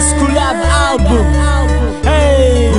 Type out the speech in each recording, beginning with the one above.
Last collab album. Hey!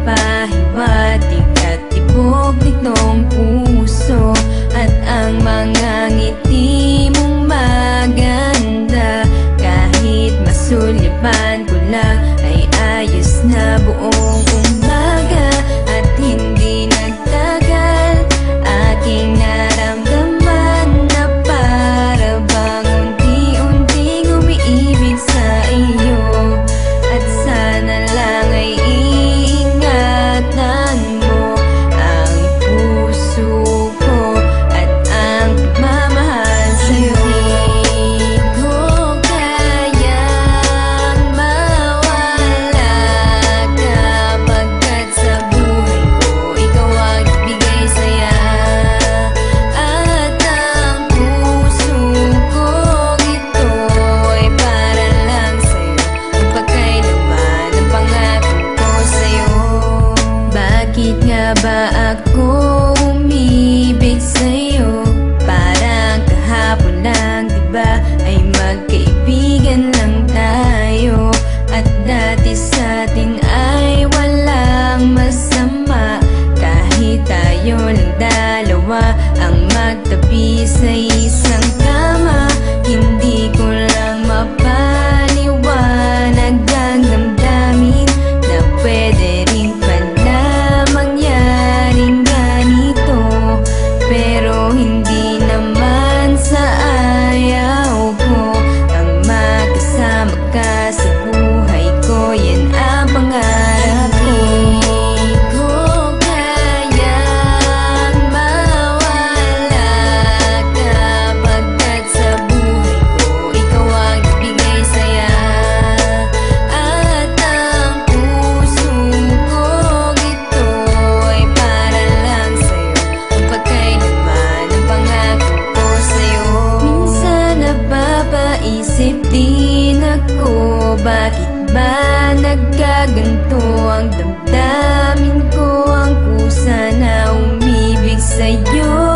Pahiwatig at tibok nitong puso, at ang mga ngiti mong maganda, kahit masulipan ko lang ay ayos na buong umaga. At hindi nagtagal, aking naramdaman na para bang unti-unting umiibig sa iyo. At sana lang ay ingatan mo ang puso ko at ang pagmamahal sa'yo. Di ko kayang mawala kapagkat sa buhay ko ikaw ang bigay saya. At ang puso ko ito ay para lang sa'yo, magpakailanman ang pangako ko sa'yo. Bakit nga ba ako umibig sa'yo? Parang kahapon lang, diba, ay magkaibigan lang tayo. At dati sa'tin ay walang masama, kahit tayo lang dalawa ang magtabi sa isang kama. Hindi ko lang mapaliwanag ang damdamin na pwede rin pala mangyaring ganito. Pero hindi naman sa ayaw ko ang makasama ka sa buhay ko, yan ang pangarap ko. Di ko kayang mawala kapagkat sa buhay ko ikaw ang bigay saya. At ang puso ko ito ay para lang sa'yo, magpakailanman ang pangako ko sa'yo. Minsan napapaisip din ako, bakit ba nagkaganto ang damdamin ko? Ang kusa na umibig sa'yo.